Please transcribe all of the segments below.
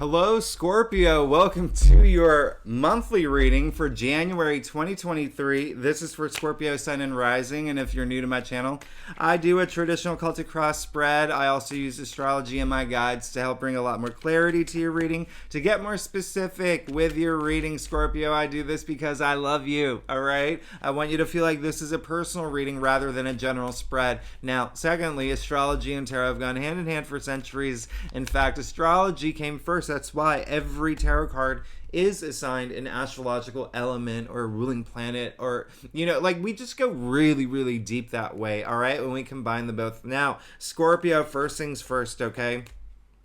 Hello, Scorpio. Welcome to your monthly reading for January 2023. This is for Scorpio Sun and Rising, and if you're new to my channel, I do a traditional Celtic cross spread. I also use astrology in my guides to help bring a lot more clarity to your reading. To get more specific with your reading, Scorpio, I do this because I love you, all right? I want you to feel like this is a personal reading rather than a general spread. Now, secondly, astrology and tarot have gone hand in hand for centuries. In fact, astrology came first. That's why every tarot card is assigned an astrological element or a ruling planet, or, like we just go really, really deep that way, all right, when we combine them both. Now, Scorpio, first things first, okay?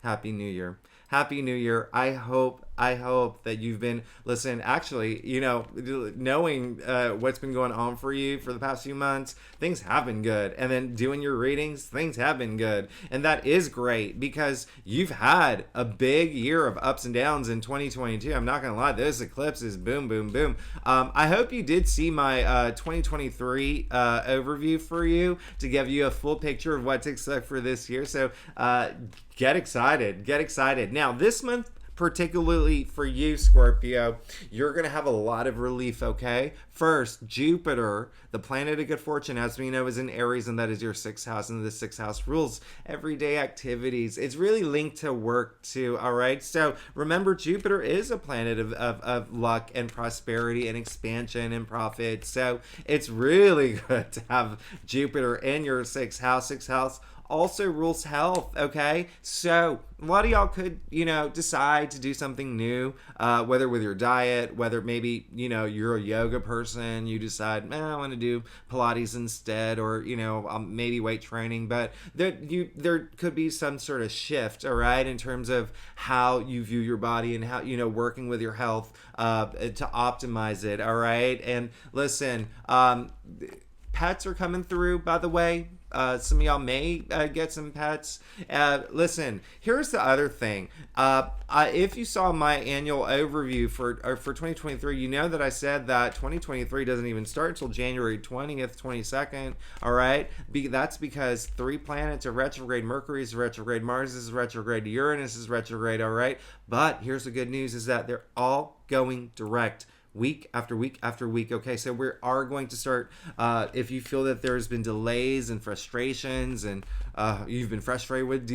Happy New Year. Happy New Year. I hope that you've been, actually, knowing what's been going on for you for the past few months, things have been good. And then doing your readings, things have been good. And that is great because you've had a big year of ups and downs in 2022. I'm not going to lie, those eclipses, boom, boom, boom. I hope you did see my 2023 overview for you to give you a full picture of what to expect for this year. So get excited. Now, this month, particularly for you, Scorpio, you're going to have a lot of relief, okay? First, Jupiter, the planet of good fortune, as we know, is in Aries, and that is your sixth house, and the sixth house rules everyday activities. It's really linked to work, too, all right? So remember, Jupiter is a planet of luck and prosperity and expansion and profit. So it's really good to have Jupiter in your sixth house. Sixth house also rules health, okay? So a lot of y'all could, decide to do something new, whether with your diet, whether maybe, you're a yoga person, you decide, I want to do Pilates instead, or, maybe weight training, but there could be some sort of shift, all right, in terms of how you view your body and how, working with your health to optimize it, all right? And listen, pets are coming through, by the way. Some of y'all may get some pets. Listen, here's the other thing. If you saw my annual overview for 2023, you know that I said that 2023 doesn't even start until January 20th, 22nd. All right? That's because 3 planets are retrograde. Mercury is retrograde. Mars is retrograde. Uranus is retrograde. All right? But here's the good news is that they're all going direct. Week after week after week. Okay, so we are going to start, if you feel that there's been delays and frustrations and you've been frustrated with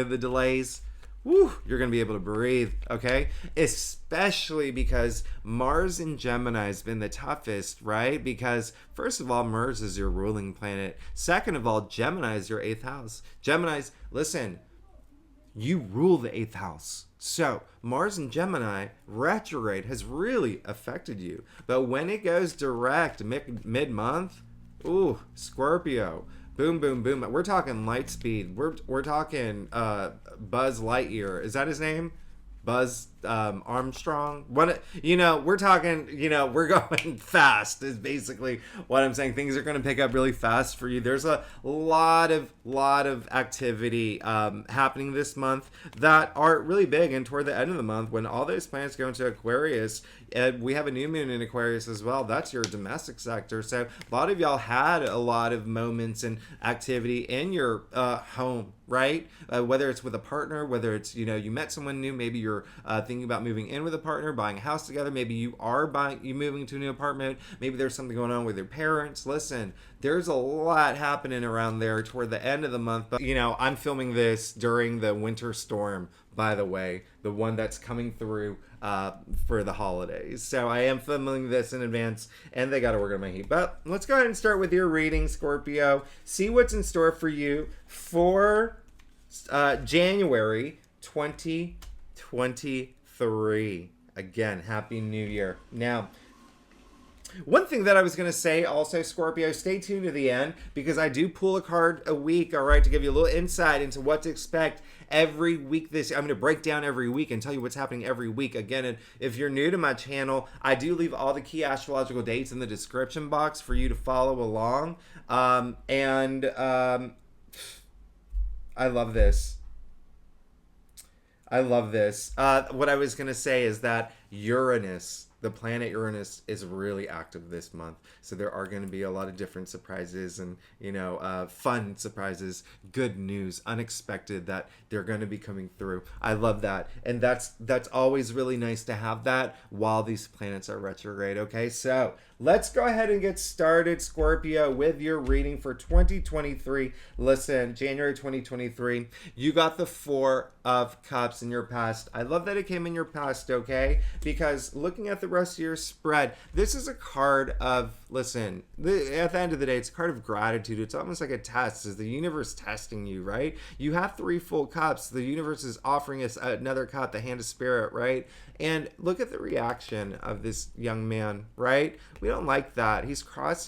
the delays, you're going to be able to breathe, okay? Especially because Mars in Gemini has been the toughest, right? Because first of all, Mars is your ruling planet. Second of all, Gemini is your 8th house. Geminis, listen, you rule the 8th house. So Mars in Gemini retrograde has really affected you. But when it goes direct mid-month, Scorpio, boom, boom, boom. We're talking light speed. We're talking Buzz Lightyear. Is that his name? Buzz Armstrong. We're talking, we're going fast is basically what I'm saying. Things are going to pick up really fast for you. There's a lot of activity happening this month that are really big, and toward the end of the month when all those planets go into Aquarius, we have a new moon in Aquarius as well. That's your domestic sector. So a lot of y'all had a lot of moments and activity in your home, right? Whether it's with a partner, whether it's, you met someone new, maybe you're thinking about moving in with a partner, buying a house together, maybe you are moving to a new apartment, maybe there's something going on with your parents. Listen, there's a lot happening around there toward the end of the month, but I'm filming this during the winter storm, by the way, the one that's coming through for the holidays. So I am filming this in advance, and they got to work on my heat. But let's go ahead and start with your reading, Scorpio. See what's in store for you for January 2023. Again, Happy New Year. Now, one thing that I was going to say also, Scorpio, stay tuned to the end because I do pull a card a week, all right, to give you a little insight into what to expect every week this year. I'm going to break down every week and tell you what's happening every week. Again, and if you're new to my channel, I do leave all the key astrological dates in the description box for you to follow along. I love this. What I was going to say is that Uranus, the planet Uranus is really active this month. So there are going to be a lot of different surprises and, fun surprises, good news, unexpected that they're going to be coming through. I love that. And that's always really nice to have that while these planets are retrograde. Okay, so let's go ahead and get started, Scorpio, with your reading for 2023. Listen, January 2023, you got the Four of Cups in your past. I love that it came in your past, okay? Because looking at the rest of your spread, this is a card of, listen, at the end of the day, it's a card of gratitude. It's almost like a test. Is the universe testing you, right? You have 3 full cups. The universe is offering us another cup, the hand of spirit, right? And look at the reaction of this young man, right? We don't like that. He's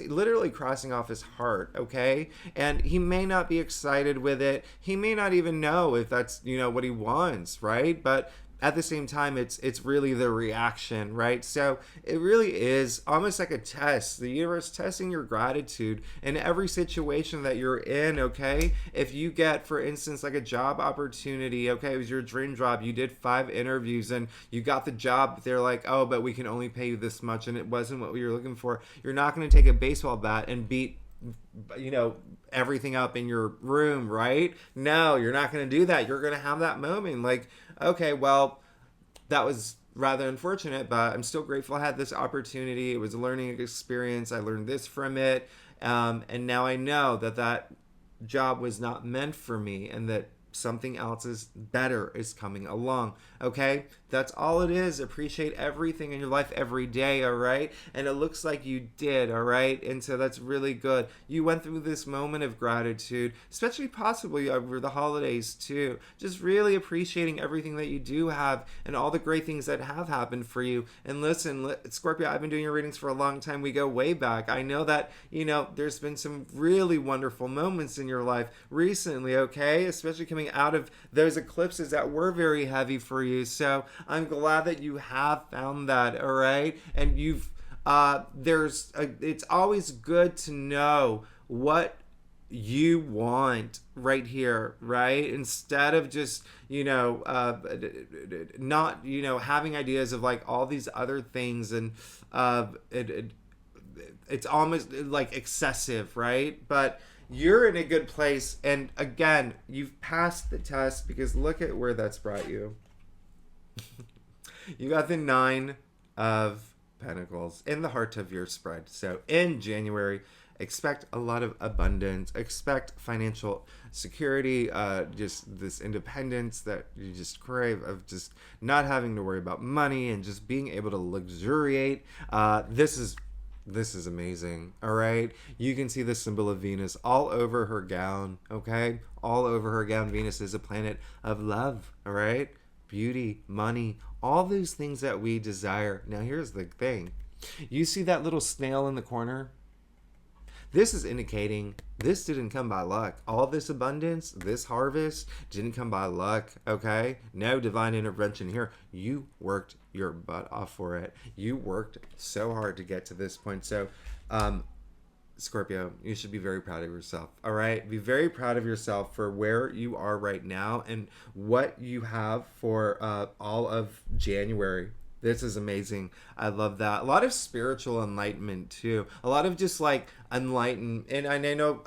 literally crossing off his heart, okay? And he may not be excited with it. He may not even know if that's, what he wants, right? But at the same time, it's really the reaction, right? So it really is almost like a test. The universe testing your gratitude in every situation that you're in, okay? If you get, for instance, like a job opportunity, okay, it was your dream job, you did 5 interviews and you got the job, they're like, oh, but we can only pay you this much and it wasn't what we were looking for. You're not going to take a baseball bat and beat everything up in your room, right? No, you're not going to do that. You're going to have that moment like, okay, well, that was rather unfortunate, but I'm still grateful I had this opportunity. It was a learning experience. I learned this from it. And now I know that job was not meant for me and that something else is better is coming along. Okay, that's all it is. Appreciate everything in your life every day. All right, and it looks like you did. All right, and so that's really good. You went through this moment of gratitude, especially possibly over the holidays too, just really appreciating everything that you do have and all the great things that have happened for you. And listen, Scorpio, I've been doing your readings for a long time. We go way back. I know that there's been some really wonderful moments in your life recently, okay, especially coming out of those eclipses that were very heavy for you. So I'm glad that you have found that, all right? And it's always good to know what you want right here, right? Instead of just not having ideas of like all these other things and it's almost like excessive, right? But you're in a good place, and again, you've passed the test because look at where that's brought you. You got the 9 of Pentacles in the heart of your spread. So in January, expect a lot of abundance, expect financial security, just this independence that you just crave of just not having to worry about money and just being able to luxuriate. This is amazing, all right? You can see the symbol of Venus all over her gown, okay? All over her gown. Venus is a planet of love, all right? Beauty, money, all those things that we desire. Now, here's the thing. You see that little snail in the corner? This is indicating this didn't come by luck. All this abundance, this harvest didn't come by luck, okay? No divine intervention here. You worked your butt off for it. You worked so hard to get to this point. So, Scorpio, you should be very proud of yourself, all right? Be very proud of yourself for where you are right now and what you have for all of January. This is amazing. I love that. A lot of spiritual enlightenment too. A lot of just like enlighten. And I know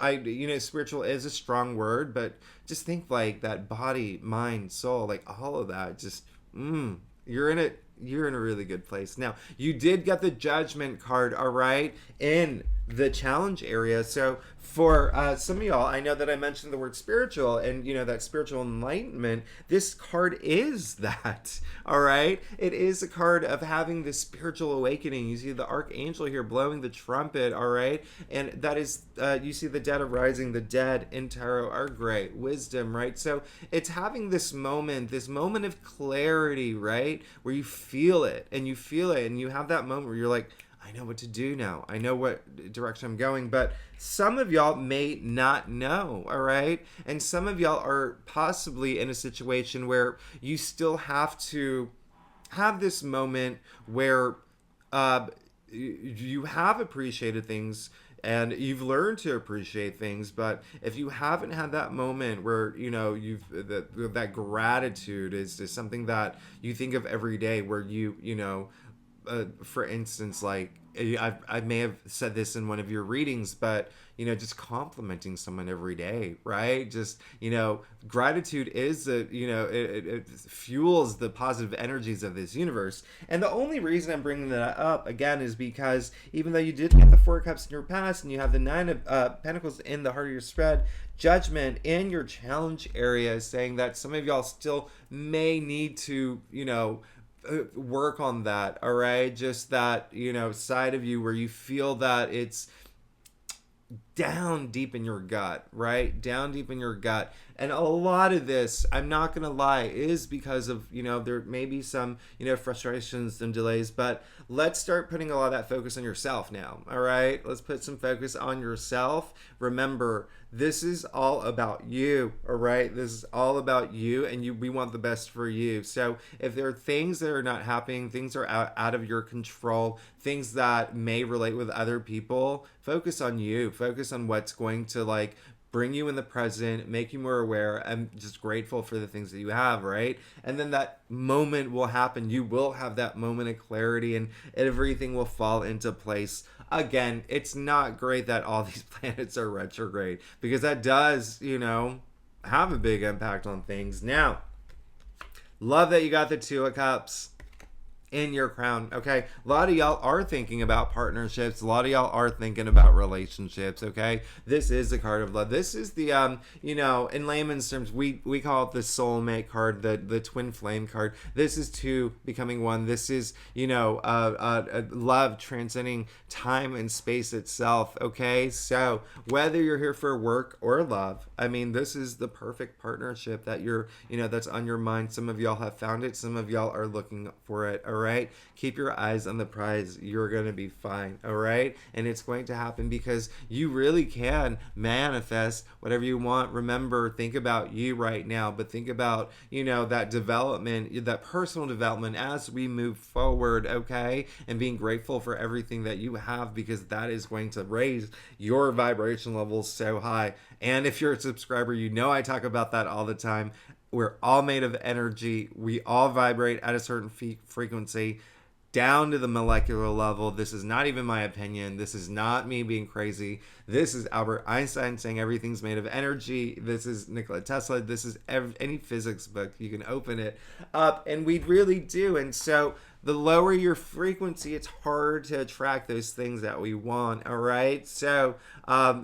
spiritual is a strong word, but just think like that body, mind, soul, like all of that. Just you're in it. You're in a really good place. Now, you did get the Judgment card, all right, in the challenge area. So for some of y'all, I know that I mentioned the word spiritual and, that spiritual enlightenment. This card is that, all right? It is a card of having this spiritual awakening. You see the archangel here blowing the trumpet, all right? And that is, you see the dead arising. The dead in tarot are great. Wisdom, right? So it's having this moment of clarity, right? Where you feel it and you have that moment where you're like, I know what to do now. I know what direction I'm going. But some of y'all may not know, all right? And some of y'all are possibly in a situation where you still have to have this moment where you have appreciated things and you've learned to appreciate things, but if you haven't had that moment where that gratitude is something that you think of every day, where you for instance, like I may have said this in one of your readings, but just complimenting someone every day, right? Just gratitude is it fuels the positive energies of this universe. And the only reason I'm bringing that up again is because even though you did get the Four of Cups in your past and you have the Nine of Pentacles in the heart of your spread, Judgment in your challenge area is saying that some of y'all still may need to work on that. All right, just that side of you where you feel that it's down deep in your gut, right? Down deep in your gut. And a lot of this, I'm not going to lie, is because of, there may be some, frustrations and delays, but let's start putting a lot of that focus on yourself now. All right. Let's put some focus on yourself. Remember, this is all about you. All right. This is all about you, and we want the best for you. So if there are things that are not happening, things are out of your control, things that may relate with other people, focus on you. Focus on what's going to bring you in the present, make you more aware. I'm just grateful for the things that you have, right? And then that moment will happen. You will have that moment of clarity, and everything will fall into place. Again, it's not great that all these planets are retrograde, because that does, have a big impact on things. Now, love that you got the Two of Cups in your crown. Okay, a lot of y'all are thinking about partnerships. A lot of y'all are thinking about relationships. Okay, this is the card of love. This is the in layman's terms, we call it the soulmate card, the twin flame card. This is two becoming one. This is love transcending time and space itself. Okay, so whether you're here for work or love, I mean, this is the perfect partnership that you're that's on your mind. Some of y'all have found it. Some of y'all are looking for it. All right, keep your eyes on the prize. You're going to be fine. All right, and it's going to happen because you really can manifest whatever you want. Remember, think about you right now, but think about that development, that personal development as we move forward. Okay, and being grateful for everything that you have, because that is going to raise your vibration levels so high. And if you're a subscriber, I talk about that all the time. We're all made of energy. We all vibrate at a certain frequency down to the molecular level. This is not even my opinion. This is not me being crazy. This is Albert Einstein saying everything's made of energy. This is Nikola Tesla. This is any physics book. You can open it up, and we really do. And so the lower your frequency, it's hard to attract those things that we want. All right. So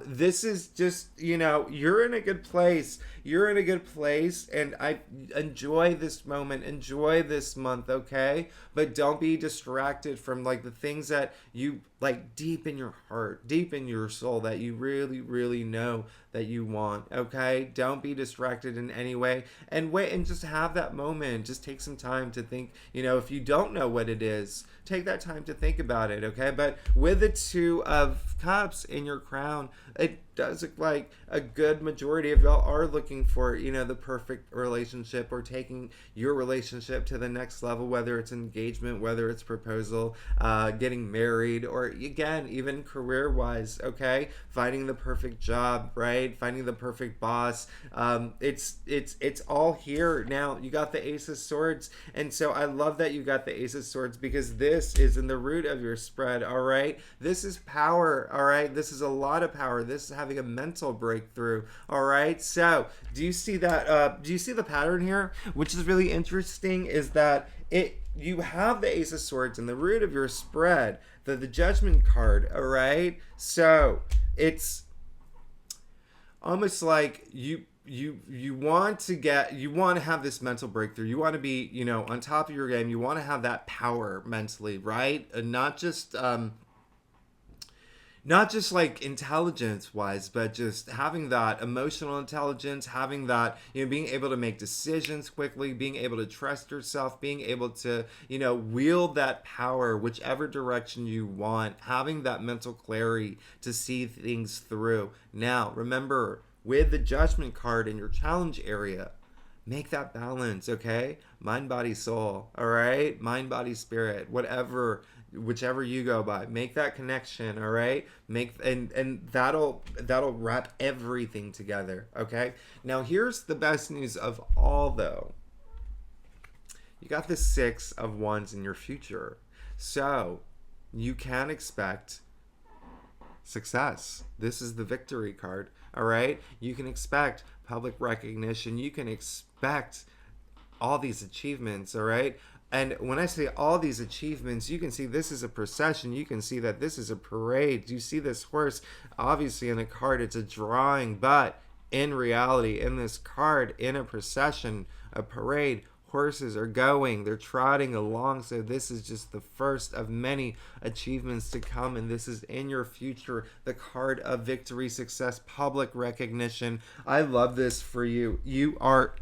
this is just, you're in a good place. You're in a good place. And I enjoy this moment. Enjoy this month. Okay. But don't be distracted from the things that you deep in your heart, deep in your soul, that you really, really know that you want. Okay. Don't be distracted in any way, and wait and just have that moment. Just take some time to think, if you don't know what it is, take that time to think about it. Okay. But with the Two of Cups in your crown, it does look like a good majority of y'all are looking for, the perfect relationship, or taking your relationship to the next level, whether it's engagement, whether it's proposal, getting married, or again, even career wise. Okay. Finding the perfect job, right? Finding the perfect boss. It's all here. Now you got the Ace of Swords. And so I love that you got the Ace of Swords, because this is in the root of your spread. All right. This is power. All right. This is a lot of power. This is having a mental breakthrough. All right. So do you see that? Do you see the pattern here? Which is really interesting, is that you have the Ace of Swords in the root of your spread, the Judgment card. All right. So it's almost like you want to have this mental breakthrough. You want to be, on top of your game. You want to have that power mentally, right? And not just intelligence wise, but just having that emotional intelligence, having that, being able to make decisions quickly, being able to trust yourself, being able to, wield that power whichever direction you want, having that mental clarity to see things through. Now, remember, with the Judgment card in your challenge area, make that balance. Okay, mind, body, soul. All right, mind, body, spirit, whichever you go by, make that connection. All right, and that'll wrap everything together. Okay, now here's the best news of all, though. You got the Six of Wands in your future. So you can expect success. This is the victory card. All right. You can expect public recognition. You can expect all these achievements. All right. And when I say all these achievements, you can see this is a procession. You can see that this is a parade. You see this horse, obviously in a card, it's a drawing, but in reality, in this card, in a procession, a parade, horses are going, they're trotting along. So this is just the first of many achievements to come, and this is in your future, the card of victory, success, public recognition. I love this for you. You are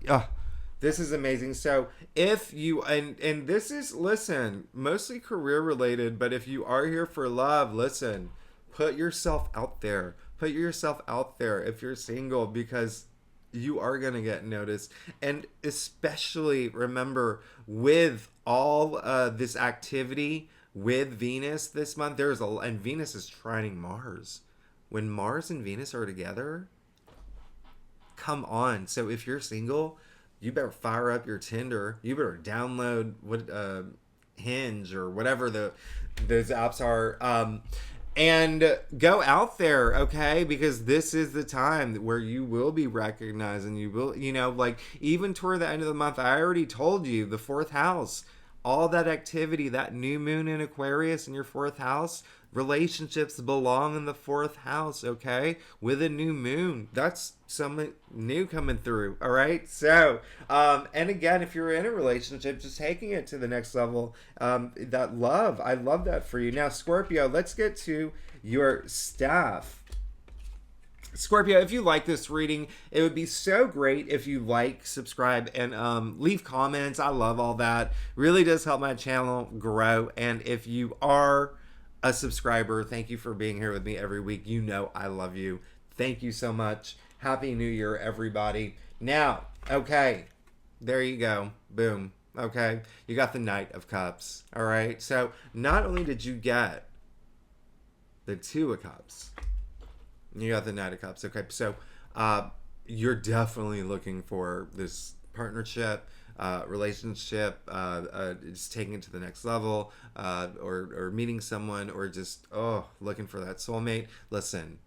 this is amazing. So if you, and this is, listen, mostly career related, but if you are here for love, listen, put yourself out there. Put yourself out there if you're single, because you are going to get noticed. And especially remember, with all this activity with Venus this month, and Venus is trining Mars. When Mars and Venus are together, come on. So if you're single, you better fire up your Tinder. You better download Hinge or whatever those apps are. And go out there, okay? Because this is the time where you will be recognized, and you will, like, even toward the end of the month, I already told you, the 4th house, all that activity, that new moon in Aquarius in your 4th house, relationships belong in the 4th house, okay? With a new moon, that's something new coming through, all right? So, and again, if you're in a relationship, just taking it to the next level, that love, I love that for you. Now, Scorpio, let's get to your staff. Scorpio, if you like this reading, it would be so great if you like, subscribe, and leave comments. I love all that. Really does help my channel grow. And if you are a subscriber, thank you for being here with me every week. You know I love you. Thank you so much. Happy New Year, everybody. Now, okay, there you go. Boom. Okay, you got the Knight of Cups. All right, so not only did you get the 2 of Cups, you got the Knight of Cups. Okay, so you're definitely looking for this partnership, relationship, just taking it to the next level, or meeting someone, or just looking for that soulmate. Listen,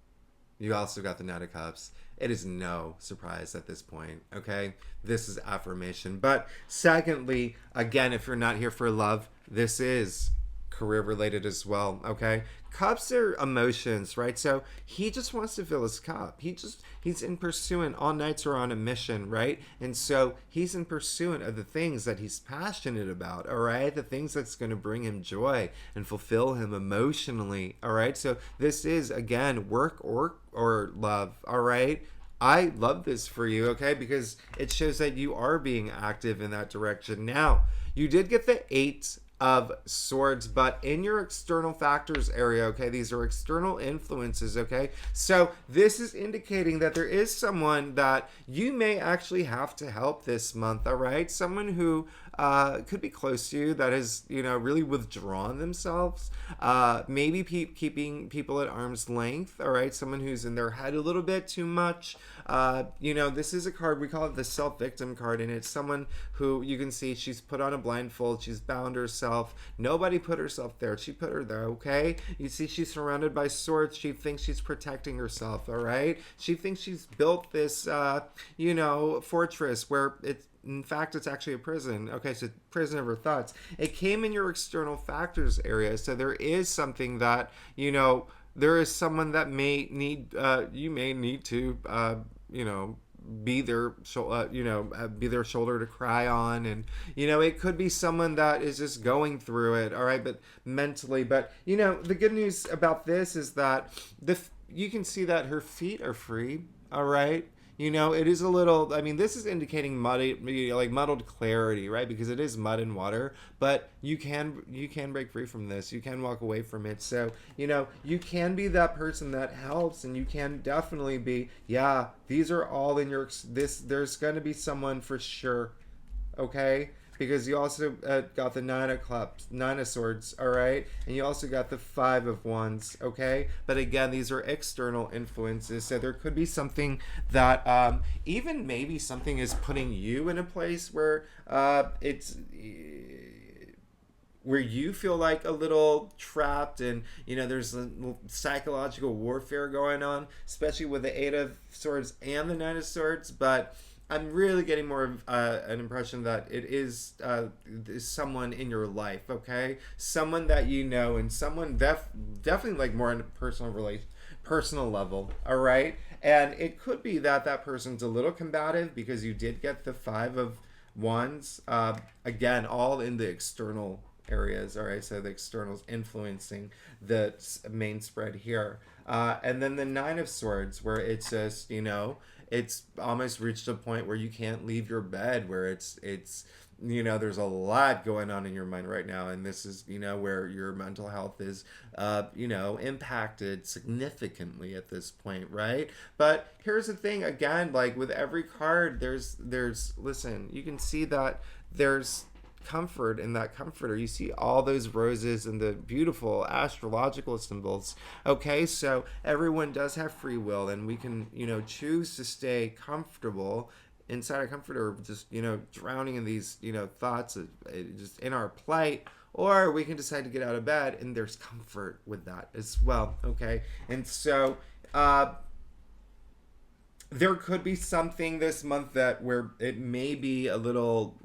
you also got the Knight of Cups. It is no surprise at this point, okay? This is affirmation. But secondly, again, if you're not here for love, this is career related as well, okay? Cups are emotions, right? So he just wants to fill his cup. He's in pursuit. All nights are on a mission, right? And so he's in pursuit of the things that he's passionate about, all right? The things that's going to bring him joy and fulfill him emotionally, all right? So this is, again, work or love, all right? I love this for you, okay? Because it shows that you are being active in that direction. Now, you did get the 8 of Swords, but in your external factors area, okay, these are external influences, okay? So this is indicating that there is someone that you may actually have to help this month, all right? Someone who could be close to you that has, really withdrawn themselves, maybe keeping people at arm's length, all right? Someone who's in their head a little bit too much. This is a card, we call it the self-victim card, and it's someone who you can see she's put on a blindfold, she's bound herself. Nobody put herself there. She put her there, okay? You see she's surrounded by swords. She thinks she's protecting herself, all right? She thinks she's built this, fortress where in fact, it's actually a prison. Okay, so prison of her thoughts. It came in your external factors area. So there is something that, there is someone that may need, you may need to, be their be their shoulder to cry on, and it could be someone that is just going through it, all right, but mentally. But the good news about this is that you can see that her feet are free, all right. It is a little, this is indicating muddled clarity, right? Because it is mud and water, but you can break free from this. You can walk away from it. So, you can be that person that helps, and you can definitely be, these are all in there's going to be someone for sure, okay? Because you also got the 9 of Cups, 9 of Swords, all right? And you also got the 5 of Wands, okay? But again, these are external influences. So there could be something that even maybe something is putting you in a place where where you feel like a little trapped, and there's a little psychological warfare going on, especially with the Eight of Swords and the Nine of Swords. But I'm really getting more of an impression that it is someone in your life, okay? Someone that you know, and someone definitely like more on a personal level, all right? And it could be that that person's a little combative because you did get the Five of Wands. Again, all in the external areas, all right? So the externals influencing the main spread here. And then the Nine of Swords, where it's just, it's almost reached a point where you can't leave your bed, where it's there's a lot going on in your mind right now, and this is where your mental health is impacted significantly at this point, right? But here's the thing, again, like with every card, there's listen, you can see that there's comfort in that comforter. You see all those roses and the beautiful astrological symbols. Okay, so everyone does have free will, and we can choose to stay comfortable inside a comforter, just drowning in these thoughts of, just in our plight, or we can decide to get out of bed, and there's comfort with that as well. Okay, and so there could be something this month that where it may be a little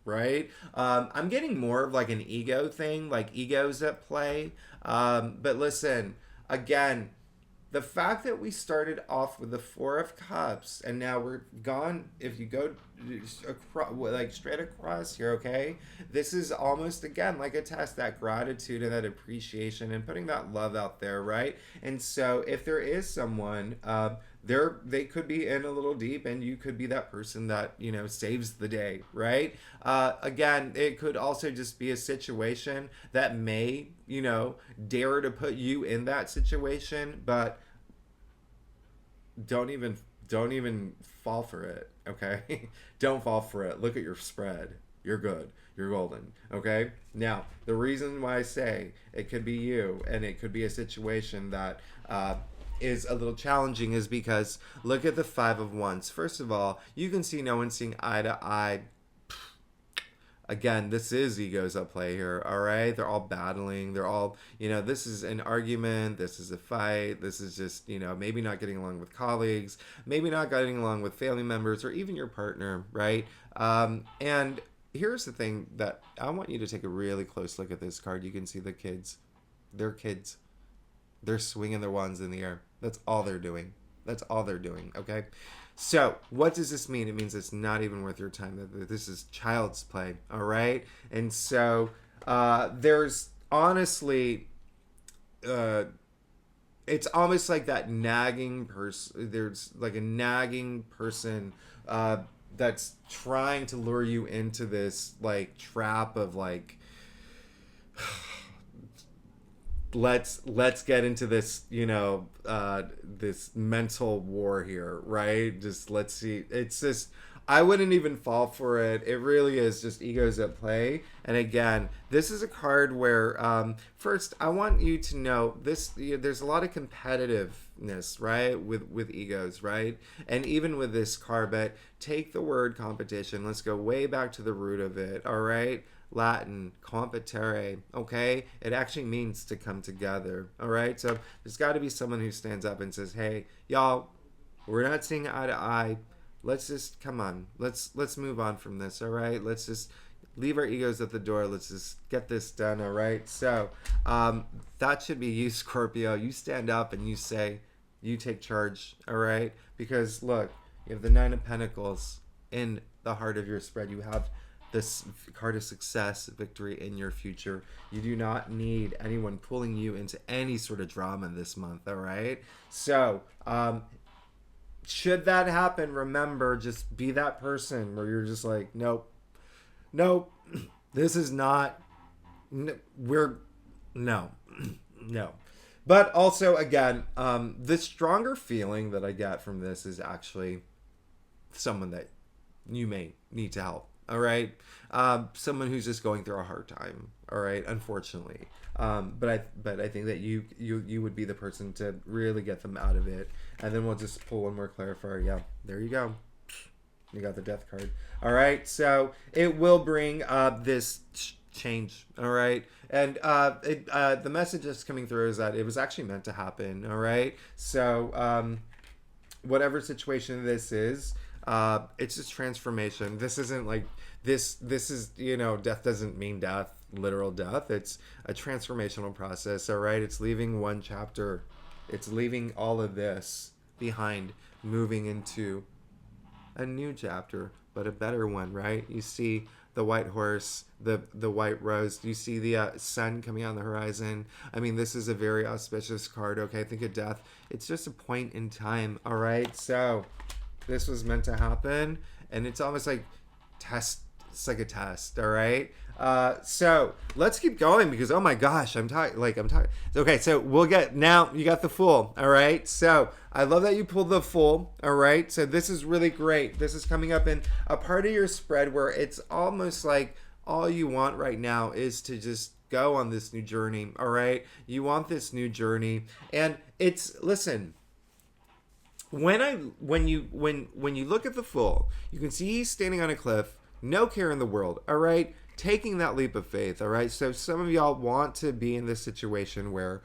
right? I'm getting more of like an ego thing, like egos at play. But listen, again, the fact that we started off with the Four of Cups and now we're gone, if you go across, like straight across here, okay? This is almost, again, like a test, that gratitude and that appreciation and putting that love out there, right? And so if there is someone, they could be in a little deep, and you could be that person that saves the day, right? Again, it could also just be a situation that may dare to put you in that situation, but don't even fall for it, okay? Don't fall for it. Look at your spread. You're good. You're golden, okay? Now, the reason why I say it could be you and it could be a situation that is a little challenging is because look at the Five of Wands. First of all, you can see no one seeing eye to eye. Again, this is egos at play here, all right? They're all battling. They're all, this is an argument. This is a fight. This is just, maybe not getting along with colleagues, maybe not getting along with family members or even your partner, right? And here's the thing that I want you to take a really close look at this card. You can see the kids. They're kids. They're swinging their wands in the air. That's all they're doing. That's all they're doing, okay? So, what does this mean? It means it's not even worth your time. This is child's play, all right? And so, there's honestly, it's almost like that nagging person. There's like a nagging person that's trying to lure you into this, like, trap of, like, let's get into this this mental war here, right? Just let's see. It's just, I wouldn't even fall for it. It really is just egos at play. And again, this is a card where first I want you to know this, there's a lot of competitiveness, right, with egos, right? And even with this card, but take the word competition, let's go way back to the root of it, all right? Latin, competere, okay? It actually means to come together, all right? So there's got to be someone who stands up and says, hey, y'all, we're not seeing eye to eye. Let's just, come on. Let's move on from this, all right? Let's just leave our egos at the door. Let's just get this done, all right? So that should be you, Scorpio. You stand up and you say, you take charge, all right? Because, look, you have the Nine of Pentacles in the heart of your spread. You have this card of success, victory in your future. You do not need anyone pulling you into any sort of drama this month, all right? So, should that happen, remember, just be that person where you're just like, nope, this is not, no. But also, again, the stronger feeling that I get from this is actually someone that you may need to help. All right, someone who's just going through a hard time. All right, unfortunately, but I think that you would be the person to really get them out of it. And then we'll just pull one more clarifier. Yeah, there you go. You got the Death card. All right, so it will bring this change. All right. And the message that's coming through is that it was actually meant to happen. All right. So whatever situation this is, it's just transformation. This isn't like this is, death doesn't mean death, literal death. It's a transformational process. All right. It's leaving one chapter. It's leaving all of this behind, moving into a new chapter, but a better one, right? You see the white horse, the white rose. You see the sun coming on the horizon. I mean, this is a very auspicious card. Okay, think of death. It's just a point in time. All right, so this was meant to happen, and it's almost like test. It's like a test. All right. So let's keep going because oh my gosh, I'm tired. I'm tired. Okay, so we'll get now. You got the Fool. All right. So I love that you pulled the Fool. All right. So this is really great. This is coming up in a part of your spread where it's almost like all you want right now is to just go on this new journey. All right. You want this new journey, and listen. When you look at the Fool, you can see he's standing on a cliff. No care in the world, all right? Taking that leap of faith, all right? So some of y'all want to be in this situation where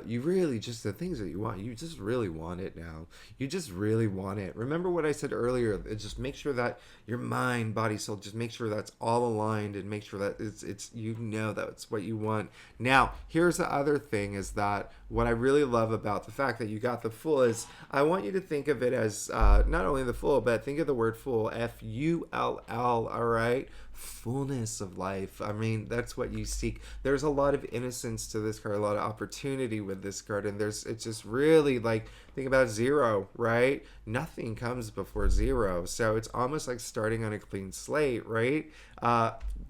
you really just, the things that you want, you just really want it now. You just really want it. Remember what I said earlier, just make sure that your mind, body, soul, just make sure that's all aligned and make sure that it's that's what you want. Now, here's the other thing is that what I really love about the fact that you got the Fool is I want you to think of it as not only the Fool, but think of the word Fool, F-U-L-L, all right? Fullness of life. I mean, that's what you seek. There's a lot of innocence to this card, a lot of opportunity with this card, and it's just really like, think about zero, right? Nothing comes before zero, so it's almost like starting on a clean slate, right?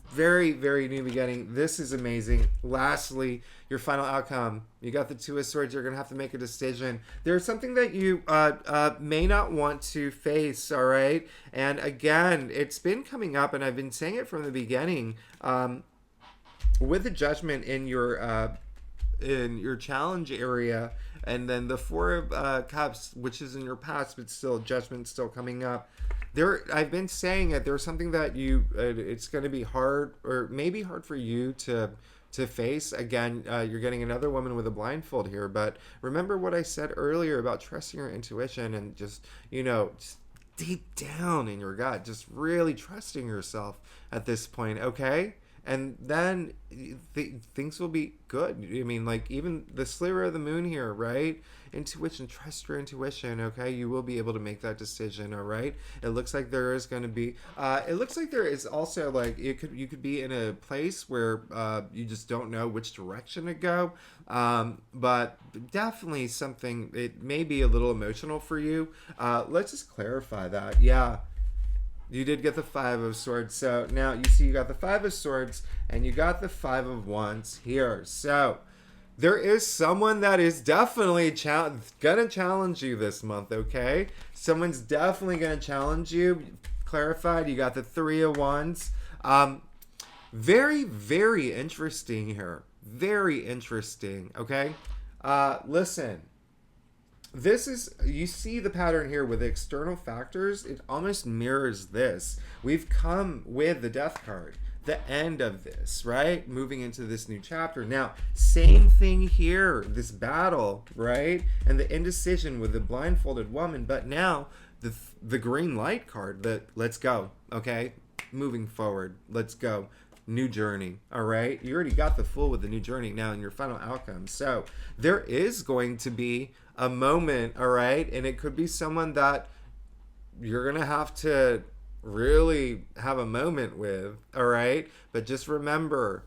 Very, very new beginning. This is amazing. Lastly, your final outcome. You got the Two of Swords. You're going to have to make a decision. There's something that you may not want to face, all right? And again, it's been coming up, and I've been saying it from the beginning. With the Judgment in your challenge area, and then the Four of Cups, which is in your past, but still, Judgment's still coming up. I've been saying it. There's something that it's going to be hard, or maybe hard for you to face. Again, you're getting another woman with a blindfold here, but remember what I said earlier about trusting your intuition and just deep down in your gut, just really trusting yourself at this point, okay? And then things will be good. I mean, like even the sliver of the moon here, right? Intuition, trust your intuition, okay? You will be able to make that decision, all right? It looks like there is going to be, it looks like there is also like, you could be in a place where you just don't know which direction to go. But definitely something, it may be a little emotional for you. Let's just clarify that. Yeah. You did get the Five of Swords. So now you see you got the Five of Swords and you got the Five of Wands here. So there is someone that is definitely gonna challenge you this month, okay? Someone's definitely gonna challenge you. Clarified, you got the Three of Wands. Very, very interesting here. Very interesting, okay? Listen. This is, you see the pattern here with external factors, it almost mirrors this. We've come with the Death card, the end of this, right? Moving into this new chapter. Now, same thing here, this battle, right? And the indecision with the blindfolded woman, but now the green light card, that let's go, okay? Moving forward, let's go. New journey, all right? You already got the Fool with the new journey now in your final outcome. So there is going to be a moment, all right? And it could be someone that you're going to have to really have a moment with, all right? But just remember,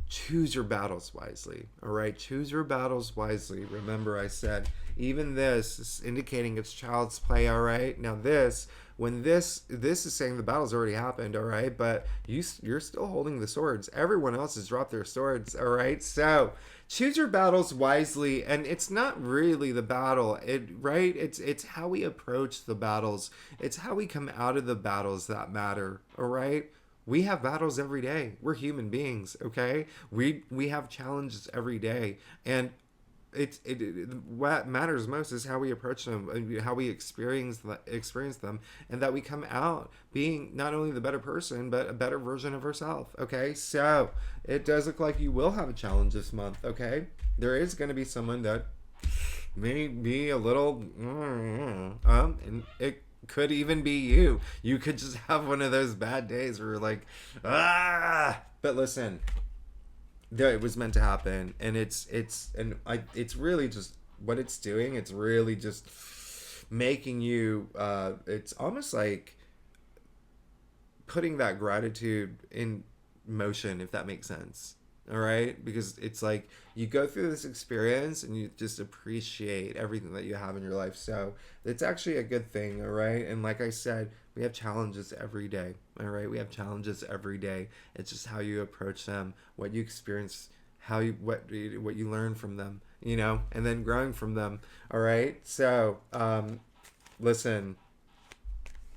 choose your battles wisely, all right? Choose your battles wisely. Remember I said, even this is indicating it's child's play, all right? Now this is saying the battle's already happened, all right? But you're still holding the swords. Everyone else has dropped their swords, all right? So choose your battles wisely, and it's not really the battle, right? It's how we approach the battles. It's how we come out of the battles that matter, all right? We have battles every day. We're human beings, okay? We have challenges every day, and what matters most is how we approach them, how we experience them, and that we come out being not only the better person but a better version of ourselves. Okay, so it does look like you will have a challenge this month. Okay, there is going to be someone that may be a little and it could even be you. You could just have one of those bad days where you're like, but listen, it was meant to happen, and it's really just what it's doing. It's really just making you. It's almost like putting that gratitude in motion, if that makes sense. All right, because it's like you go through this experience and you just appreciate everything that you have in your life. So it's actually a good thing. All right, and like I said, we have challenges every day. All right, we have challenges every day. It's just how you approach them, what you experience, what you learn from them, and then growing from them. All right, so listen,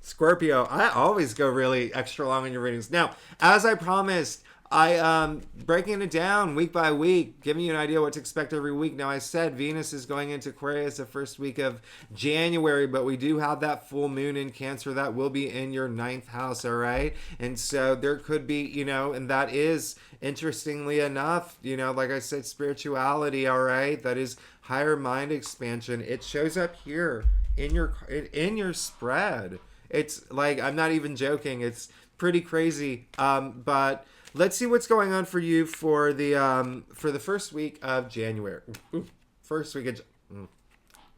Scorpio, I always go really extra long in your readings. Now, as I promised, I breaking it down week by week, giving you an idea what to expect every week. Now, I said Venus is going into Aquarius the first week of January, but we do have that full moon in Cancer that will be in your 9th house, all right? And so there could be, and that is, interestingly enough, like I said, spirituality, all right? That is higher mind expansion. It shows up here in your spread. It's like, I'm not even joking. It's pretty crazy. But let's see what's going on for you for the first week of January. Ooh, first week of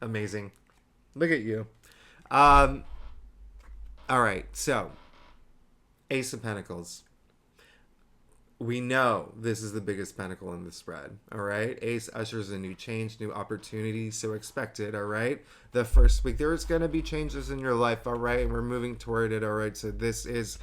amazing. Look at you. All right. So, Ace of Pentacles. We know this is the biggest pentacle in the spread. All right. Ace ushers a new change, new opportunity. So expect it. All right. The first week, there's going to be changes in your life. All right. And we're moving toward it. All right. So this is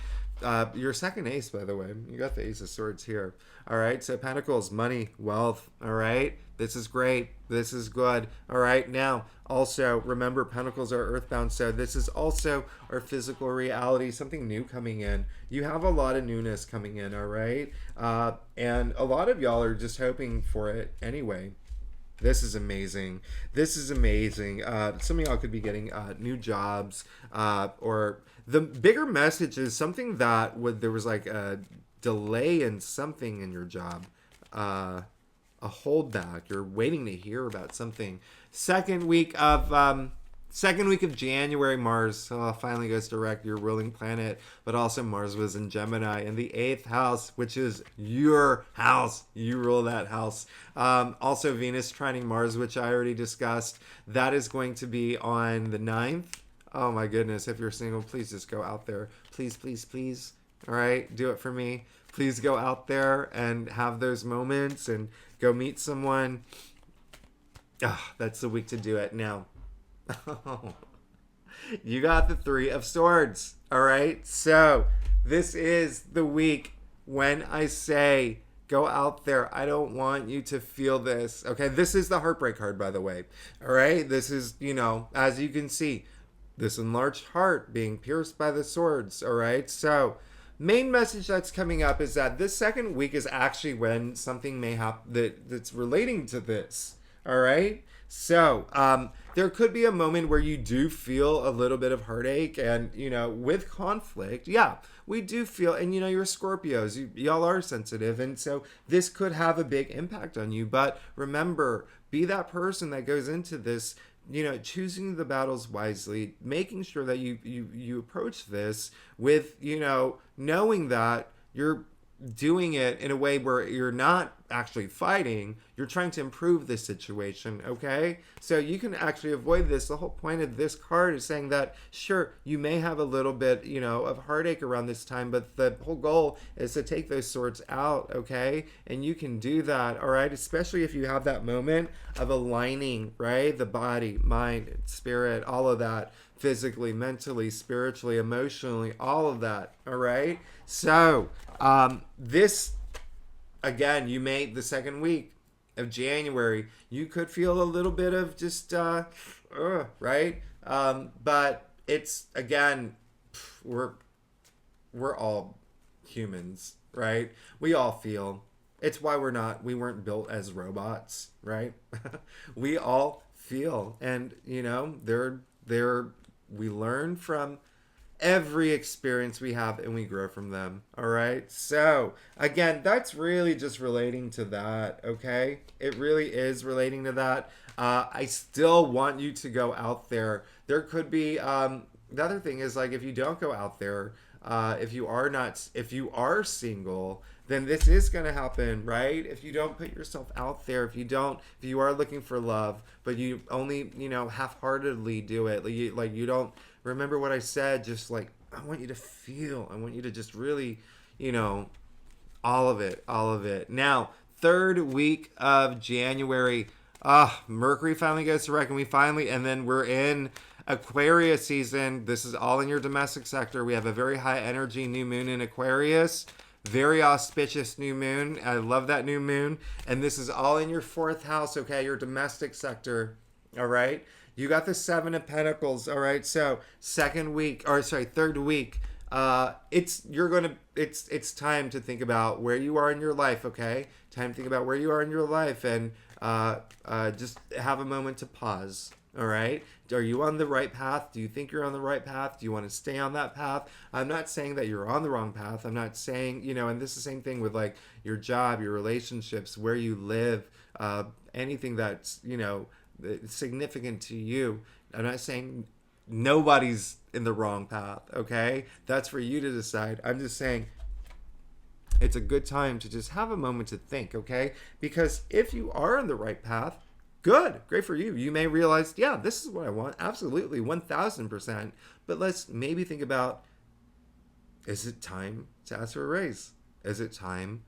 your second ace, by the way. You got the Ace of Swords here. All right. So Pentacles, money, wealth. All right. This is great. This is good. All right. Now, also, remember, Pentacles are earthbound. So this is also our physical reality, something new coming in. You have a lot of newness coming in. All right. And a lot of y'all are just hoping for it anyway. This is amazing. This is amazing. Some of y'all could be getting new jobs, or the bigger message is something that there was like a delay in something in your job, a holdback. You're waiting to hear about something. Second week of January, Mars finally goes direct, your ruling planet, but also Mars was in Gemini in the 8th house, which is your house. You rule that house. Also Venus trining Mars, which I already discussed. That is going to be on the 9th. Oh my goodness, if you're single, please just go out there. Please, please, please. All right, do it for me. Please go out there and have those moments and go meet someone. That's the week to do it. Now, you got the 3 of Swords. All right, so this is the week when I say go out there. I don't want you to feel this. Okay, this is the heartbreak card, by the way. All right, this is, as you can see, this enlarged heart being pierced by the swords. All right, so main message that's coming up is that this second week is actually when something may happen that's relating to this. All right, so there could be a moment where you do feel a little bit of heartache, and with conflict, yeah, we do feel, and you're Scorpios, y'all are sensitive, and so this could have a big impact on you. But remember, be that person that goes into this, choosing the battles wisely, making sure that you approach this with, knowing that you're doing it in a way where you're not actually fighting, you're trying to improve the situation, okay? So you can actually avoid this. The whole point of this card is saying that, sure, you may have a little bit, of heartache around this time, but the whole goal is to take those swords out, okay? And you can do that, all right? Especially if you have that moment of aligning, right? The body, mind, spirit, all of that, physically, mentally, spiritually, emotionally, all of that, all right? So, this, again, the second week of January, you could feel a little bit of just, right? But it's, again, we're all humans, right? We all feel. It's why we weren't built as robots, right? We all feel, and we learn from every experience we have and we grow from them. All right. So again, that's really just relating to that. Okay. It really is relating to that. I still want you to go out there. There could be, the other thing is, like, if you don't go out there, if you are single, then this is going to happen, right? If you don't put yourself out there, if you are looking for love, but you only, half-heartedly do it, like you don't remember what I said, just like, I want you to feel, I want you to just really, all of it. Now, third week of January, Mercury finally goes direct, and then we're in Aquarius season. This is all in your domestic sector. We have a very high energy new moon in Aquarius. Very auspicious new moon. I love that new moon. And this is all in your fourth house, okay? Your domestic sector, all right? You got the Seven of Pentacles, all right? So third week, it's time to think about where you are in your life, okay? Time to think about where you are in your life, and just have a moment to pause. All right. Are you on the right path? Do you think you're on the right path? Do you want to stay on that path? I'm not saying that you're on the wrong path. I'm not saying, and this is the same thing with like your job, your relationships, where you live, anything that's, significant to you. I'm not saying nobody's in the wrong path. Okay. That's for you to decide. I'm just saying it's a good time to just have a moment to think. Okay. Because if you are on the right path, good. Great for you. You may realize, yeah, this is what I want. Absolutely. 1000%. But let's maybe think about, is it time to ask for a raise? Is it time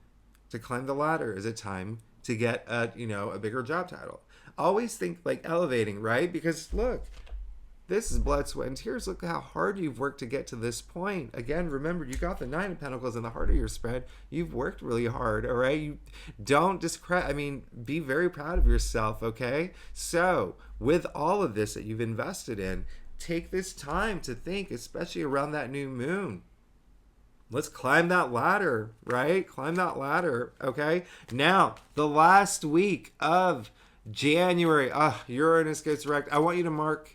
to climb the ladder? Is it time to get a bigger job title? Always think like elevating, right? Because look, this is blood, sweat, and tears. Look how hard you've worked to get to this point. Again, remember, you got the Nine of Pentacles in the heart of your spread. You've worked really hard, all right? You don't be very proud of yourself, okay? So, with all of this that you've invested in, take this time to think, especially around that new moon. Let's climb that ladder, right? Climb that ladder, okay? Now, the last week of January, Uranus goes direct. I want you to mark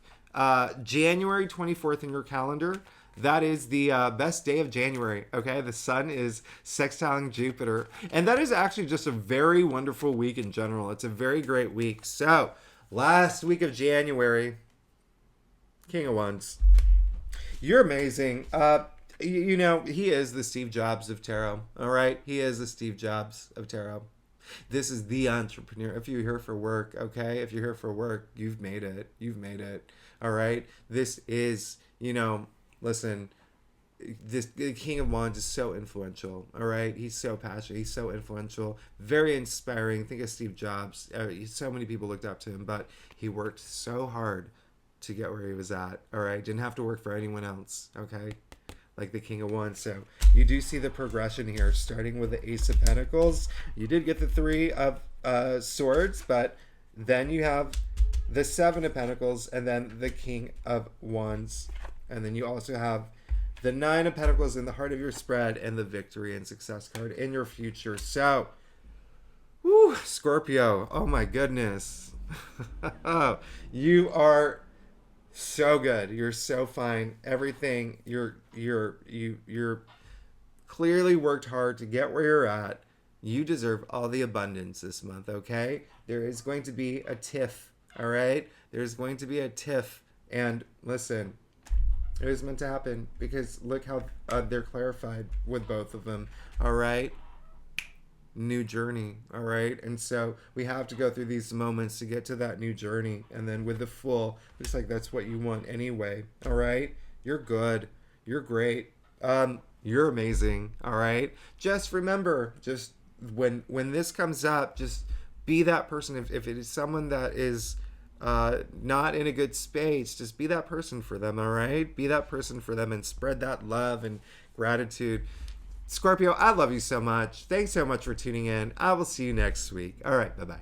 January 24th in your calendar. That is the best day of January. Okay, the sun is sextiling Jupiter, and that is actually just a very wonderful week in general. It's a very great week. So last week of January, King of Wands, you're amazing. He is the Steve Jobs of tarot. All right, he is the Steve Jobs of tarot. This is the entrepreneur. If you're here for work, okay? If you're here for work, you've made it. You've made it. All right? This is, listen, the King of Wands is so influential. All right? He's so passionate. He's so influential. Very inspiring. Think of Steve Jobs. So many people looked up to him, but he worked so hard to get where he was at. All right? Didn't have to work for anyone else. Okay? Like the King of Wands. So you do see the progression here, starting with the Ace of Pentacles. You did get the Three of Swords, but then you have the Seven of Pentacles, and then the King of Wands, and then you also have the Nine of Pentacles in the heart of your spread, and the Victory and Success card in your future. So, Scorpio, oh my goodness. You are so good. You're so fine. Everything, you're clearly worked hard to get where you're at. You deserve all the abundance this month, okay? There is going to be a tiff, all right? There's going to be a tiff. And listen, it was meant to happen, because look how they're clarified with both of them, all right? New journey, all right? And so we have to go through these moments to get to that new journey. And then with the Fool, it's like that's what you want anyway, all right? You're good. You're great. You're amazing, all right? Just remember, just when this comes up, just be that person. If it is someone that is not in a good space, just be that person for them, all right? Be that person for them and spread that love and gratitude. Scorpio, I love you so much. Thanks so much for tuning in. I will see you next week. All right, bye-bye.